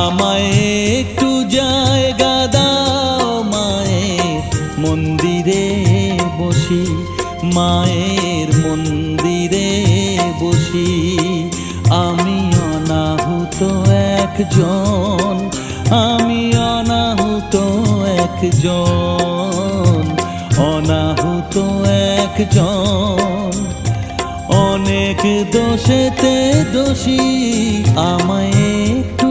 আমায় একটু জায়গা দাও মায়ের মন্দিরে বসি, মায়ের মন্দিরে বসি। আমি অনাহুত একজন, আমি অনাহুত একজন, অনাহুত একজন। অনেক দোষেতে দোষী, আমায় একটু